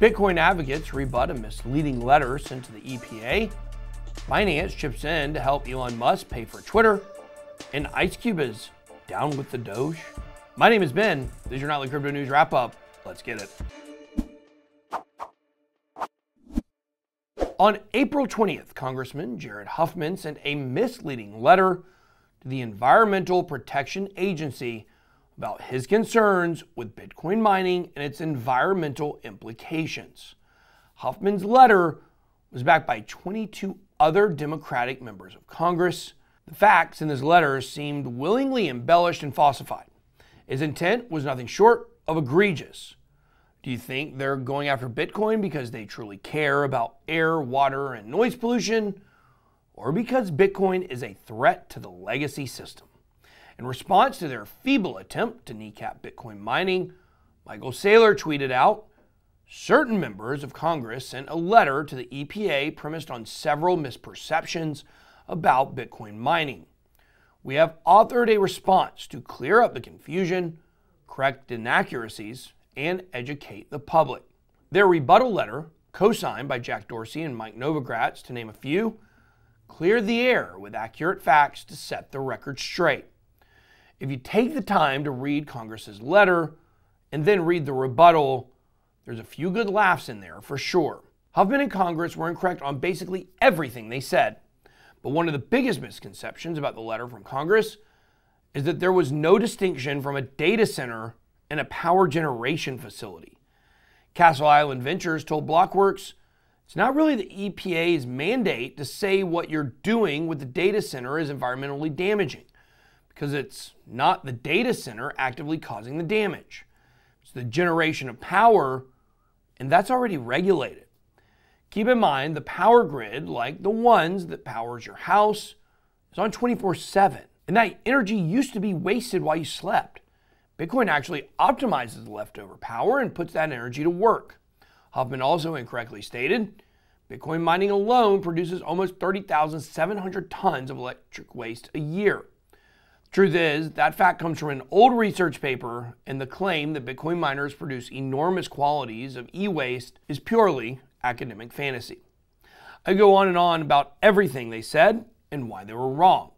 Bitcoin advocates rebut a misleading letter sent to the EPA. Binance chips in to help Elon Musk pay for Twitter. And Ice Cube is down with the Doge. My name is Ben. This is your nightly crypto news wrap up. Let's get it. On April 20th, Congressman Jared Huffman sent a misleading letter to the Environmental Protection Agency about his concerns with Bitcoin mining and its environmental implications. Huffman's letter was backed by 22 other Democratic members of Congress. The facts in this letter seemed willingly embellished and falsified. His intent was nothing short of egregious. Do you think they're going after Bitcoin because they truly care about air, water, and noise pollution, or because Bitcoin is a threat to the legacy system? In response to their feeble attempt to kneecap Bitcoin mining, Michael Saylor tweeted out, certain members of Congress sent a letter to the EPA premised on several misperceptions about Bitcoin mining. We have authored a response to clear up the confusion, correct inaccuracies, and educate the public. Their rebuttal letter, co-signed by Jack Dorsey and Mike Novogratz, to name a few, cleared the air with accurate facts to set the record straight. If you take the time to read Congress's letter and then read the rebuttal, there's a few good laughs in there for sure. Huffman and Congress were incorrect on basically everything they said. But one of the biggest misconceptions about the letter from Congress is that there was no distinction from a data center and a power generation facility. Castle Island Ventures told Blockworks, it's not really the EPA's mandate to say what you're doing with the data center is environmentally damaging, because it's not the data center actively causing the damage. It's the generation of power, and that's already regulated. Keep in mind, the power grid, like the ones that powers your house, is on 24/7. And that energy used to be wasted while you slept. Bitcoin actually optimizes the leftover power and puts that energy to work. Huffman also incorrectly stated, Bitcoin mining alone produces almost 30,700 tons of electric waste a year. The truth is, that fact comes from an old research paper, and the claim that Bitcoin miners produce enormous quantities of e-waste is purely academic fantasy. I go on and on about everything they said and why they were wrong.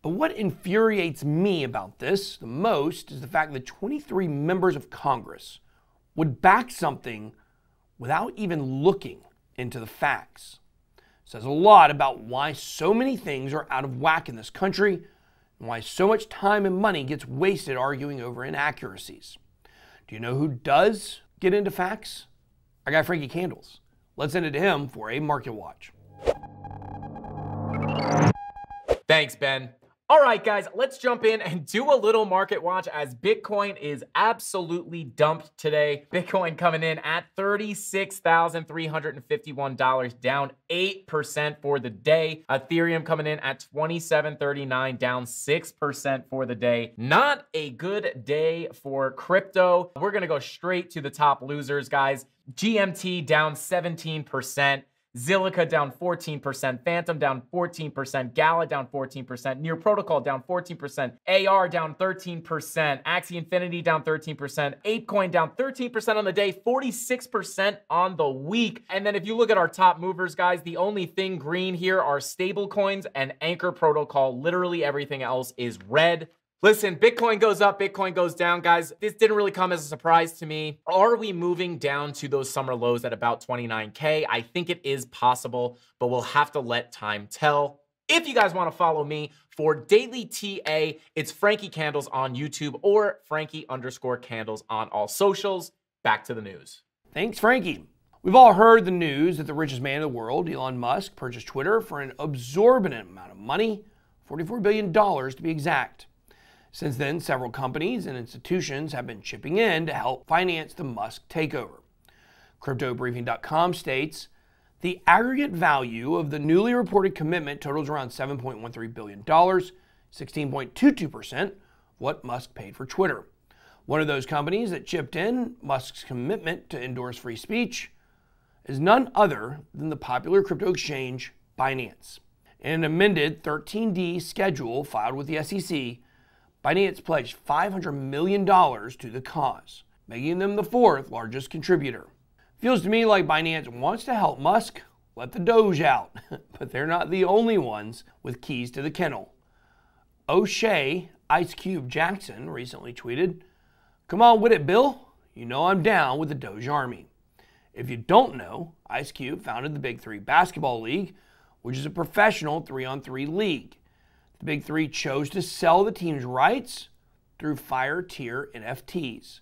But what infuriates me about this the most is the fact that 23 members of Congress would back something without even looking into the facts. It says a lot about why so many things are out of whack in this country and why so much time and money gets wasted arguing over inaccuracies. Do you know who does get into facts? Our guy Frankie Candles. Let's send it to him for a market watch. Thanks, Ben. All right, guys, let's jump in and do a little market watch as Bitcoin is absolutely dumped today. Bitcoin coming in at $36,351, down 8% for the day. Ethereum coming in at $27.39, down 6% for the day. Not a good day for crypto. We're going to go straight to the top losers, guys. GMT down 17%. Zilliqa down 14%, Phantom down 14%, Gala down 14%, Near Protocol down 14%, AR down 13%, Axie Infinity down 13%, ApeCoin down 13% on the day, 46% on the week. And then if you look at our top movers, guys, the only thing green here are stable coins and Anchor Protocol. Literally everything else is red. Listen, Bitcoin goes up, Bitcoin goes down, guys. This didn't really come as a surprise to me. Are we moving down to those summer lows at about 29K? I think it is possible, but we'll have to let time tell. If you guys want to follow me for daily TA, it's Frankie Candles on YouTube or Frankie_Candles on all socials. Back to the news. Thanks, Frankie. We've all heard the news that the richest man in the world, Elon Musk, purchased Twitter for an exorbitant amount of money, $44 billion to be exact. Since then, several companies and institutions have been chipping in to help finance the Musk takeover. CryptoBriefing.com states, the aggregate value of the newly reported commitment totals around $7.13 billion, 16.22% of what Musk paid for Twitter. One of those companies that chipped in Musk's commitment to endorse free speech is none other than the popular crypto exchange Binance. In an amended 13D schedule filed with the SEC, Binance pledged $500 million to the cause, making them the fourth largest contributor. Feels to me like Binance wants to help Musk let the Doge out, but they're not the only ones with keys to the kennel. O'Shea Ice Cube Jackson recently tweeted, "Come on with it, Bill. You know I'm down with the Doge Army." If you don't know, Ice Cube founded the Big Three Basketball League, which is a professional 3-on-3 league. The Big Three chose to sell the team's rights through Fire Tier NFTs,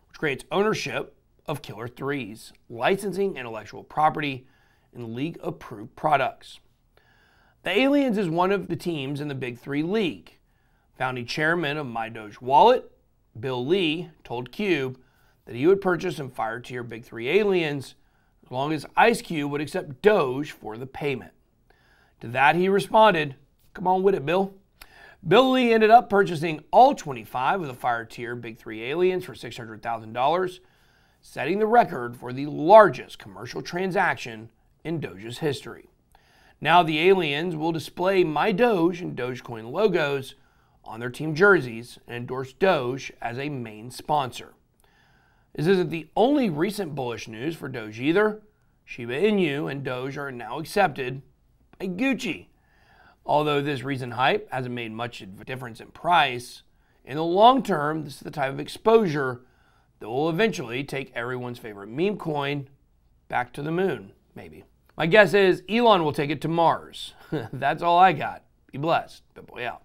which creates ownership of Killer Threes, licensing intellectual property, and league-approved products. The Aliens is one of the teams in the Big Three League. Founding chairman of My Doge Wallet, Bill Lee, told Cube that he would purchase some Fire Tier Big Three Aliens as long as Ice Cube would accept Doge for the payment. To that he responded, "Come on with it, Bill." Bill Lee ended up purchasing all 25 of the Fire Tier Big Three Aliens for $600,000, setting the record for the largest commercial transaction in Doge's history. Now the Aliens will display My Doge and Dogecoin logos on their team jerseys and endorse Doge as a main sponsor. This isn't the only recent bullish news for Doge either. Shiba Inu and Doge are now accepted by Gucci. Although this recent hype hasn't made much of a difference in price, in the long term, this is the type of exposure that will eventually take everyone's favorite meme coin back to the moon, maybe. My guess is Elon will take it to Mars. That's all I got. Be blessed. BitBoy out.